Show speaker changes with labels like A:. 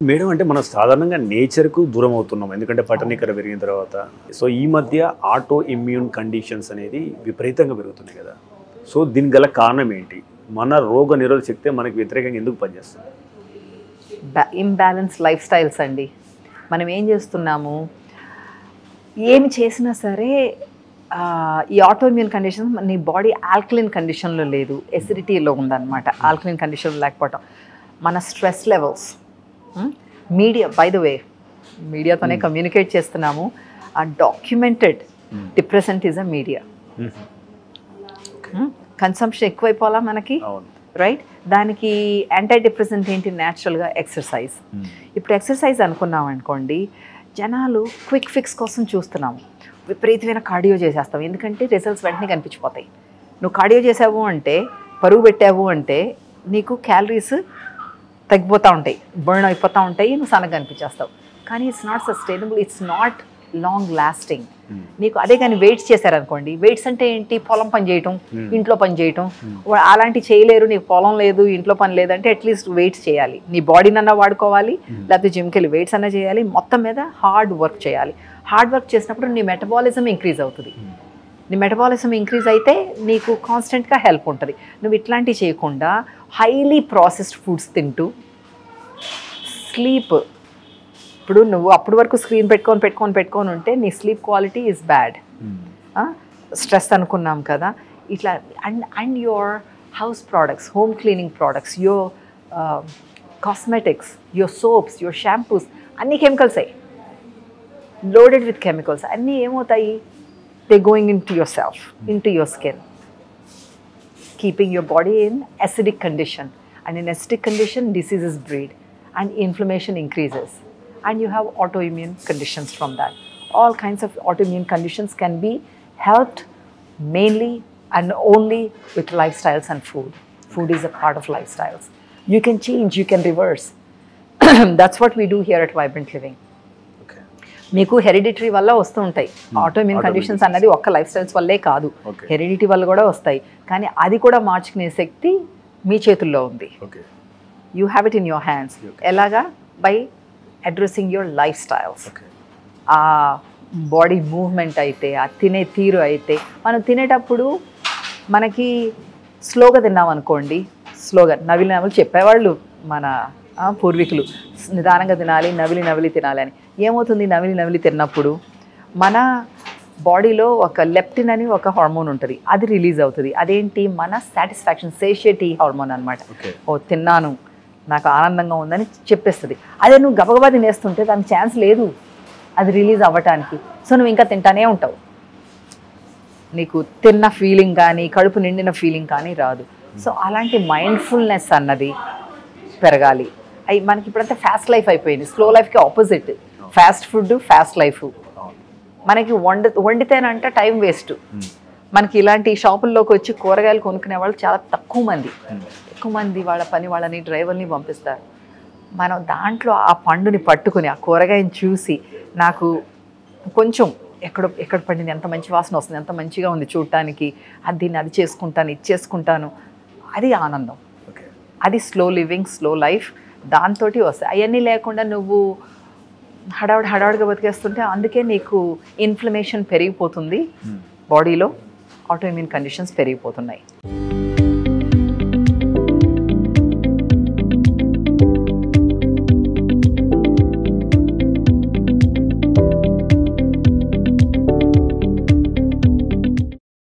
A: Madam అంటే మనం సాధారణంగా నేచర్కు దూరం అవుతున్నాం, ఎందుకంటే పట్టణీకరణ పెరిగిన తర్వాత. సో ఈ మధ్య ఆటో ఇమ్యూన్ కండిషన్స్ అనేది విపరీతంగా పెరుగుతున్నాయి కదా. సో దీనికి గల కారణం ఏంటి? మన రోగ నిరోధక శక్తి మనకి వ్యతిరేకంగా ఎందుకు పనిచేస్తుంది?
B: ఇంబ్యాలెన్స్ లైఫ్ స్టైల్స్ అండి. మనం ఏం చేస్తున్నాము, ఏమి చేసినా సరే ఈ ఆటోఇమ్యూన్ కండిషన్ నీ బాడీ ఆల్కలిన్ కండిషన్లో లేదు, ఎసిడిటీలో ఉందన్నమాట. ఆల్కలిన్ కండిషన్లో లేకపోవటం, మన stress levels, media, by the way మీడియాతోనే కమ్యూనికేట్ చేస్తున్నాము. A documented depressant is a media. Consumption ఎక్కువైపోవాలా మనకి, రైట్? దానికి యాంటీ డిప్రెసెంట్ ఏంటి? న్యాచురల్గా ఎక్సర్సైజ్. ఇప్పుడు ఎక్సర్సైజ్ అనుకున్నాం అనుకోండి, జనాలు క్విక్ ఫిక్స్ కోసం చూస్తున్నాము, విపరీతమైన కార్డియో చేసేస్తాం, ఎందుకంటే రిజల్ట్స్ వెంటనే కనిపించిపోతాయి. నువ్వు కార్డియో చేసావు అంటే, పరుగు పెట్టావు అంటే నీకు క్యాలరీస్ తగ్గిపోతూ ఉంటాయి, బర్న్ అయిపోతూ ఉంటాయి, నువ్వు సన్నగా కనిపించేస్తావు. కానీ it's not sustainable, it's not long lasting. నీకు అదే కానీ వెయిట్స్ చేశారనుకోండి, వెయిట్స్ అంటే ఏంటి? పొలం పని చేయటం, ఇంట్లో పని చేయటం. అలాంటివి చేయలేరు, నీకు పొలం లేదు, ఇంట్లో పని లేదంటే అట్లీస్ట్ వెయిట్స్ చేయాలి, నీ బాడీని అన్నా వాడుకోవాలి, లేకపోతే జిమ్కి వెళ్ళి వెయిట్స్ అన్నా చేయాలి, మొత్తం మీద హార్డ్ వర్క్ చేయాలి. హార్డ్ వర్క్ చేసినప్పుడు నీ మెటబాలిజం ఇంక్రీజ్ అవుతుంది. నీ మెటబాలిజం ఇంక్రీజ్ అయితే నీకు కాన్స్టెంట్గా హెల్ప్ ఉంటుంది. నువ్వు ఇట్లాంటివి చేయకుండా హైలీ ప్రాసెస్డ్ ఫుడ్స్ తింటూ, స్లీప్, ఇప్పుడు నువ్వు అప్పటి వరకు స్క్రీన్ పెట్టుకొని ఉంటే నీ sleep quality is bad. Stress అనుకున్నాం కదా, ఇట్లా. And your house products, home cleaning products, your cosmetics, your soaps, your shampoos అన్నీ కెమికల్సే, లోడెడ్ విత్ కెమికల్స్. అన్నీ ఏమవుతాయి? They going in to your self, in to your skin, keeping your body in acidic condition, and in acidic condition diseases breed and inflammation increases, and you have autoimmune conditions from that. All kinds of autoimmune conditions can be helped mainly and only with lifestyles and food. Food is a part of lifestyles. You can change, you can reverse. That's what we do here at Vibrant Living. మీకు hereditary వల్ల వస్తూ ఉంటాయి autoimmune conditions అన్నది, ఒక్క life styles వల్లే కాదు, heredity వల్ల కూడా వస్తాయి. కానీ అది కూడా మార్చుకునే శక్తి మీ చేతుల్లో ఉంది. You have it in your hands. ఎలాగా? By addressing your life styles. ఆ బాడీ మూవ్మెంట్ అయితే, ఆ తినే తీరు అయితే, మనం తినేటప్పుడు మనకి స్లోగా తిన్నాం అనుకోండి, స్లోగా నవిలి చెప్పేవాళ్ళు మన పూర్వీకులు, నిదానంగా తినాలి, నవిలి తినాలి అని. ఏమవుతుంది? నవిలి తిన్నప్పుడు మన బాడీలో ఒక లెప్టిన్ అని ఒక హార్మోన్ ఉంటుంది, అది రిలీజ్ అవుతుంది. అదేంటి? మన సాటిస్ఫాక్షన్, సేషియటీ హార్మోన్ అనమాట. ఓ తిన్నాను, నాకు ఆనందంగా ఉందని చెప్పేస్తుంది. అదే నువ్వు గబగబా తినేస్తుంటే దానికి ఛాన్స్ లేదు అది రిలీజ్ అవ్వటానికి. సో నువ్వు ఇంకా తింటానే ఉంటావు, నీకు తిన్న ఫీలింగ్ కానీ, కడుపు నిండిన ఫీలింగ్ కానీ రాదు. సో అలాంటి మైండ్ఫుల్నెస్ అన్నది పెరగాలి. మనకి ఇప్పుడంతా ఫాస్ట్ లైఫ్ అయిపోయింది, స్లో లైఫ్కి opposite fast food, fast life. మనకి వండితేనంట టైం వేస్ట్. మనకి ఇలాంటి షాపుల్లోకి వచ్చి కూరగాయలు కొనుక్కునే వాళ్ళు చాలా తక్కువ మంది వాళ్ళ పని వాళ్ళని డ్రైవర్ని పంపిస్తారు. మనం దాంట్లో ఆ పండుని పట్టుకుని, ఆ కూరగాయని చూసి, నాకు కొంచెం ఎక్కడ పండింది, ఎంత మంచి వాసన వస్తుంది, ఎంత మంచిగా ఉంది చూడటానికి, దీన్ని అది చేసుకుంటాను, ఇది చేసుకుంటాను, అది ఆనందం. అది స్లో లివింగ్, స్లో లైఫ్. దాంతో వస్తాయి. అవన్నీ లేకుండా నువ్వు హడావుడిగా బతికేస్తుంటే అందుకే నీకు ఇన్ఫ్లమేషన్ పెరిగిపోతుంది, బాడీలో ఆటోఇమ్యూన్ కండిషన్స్ పెరిగిపోతున్నాయి.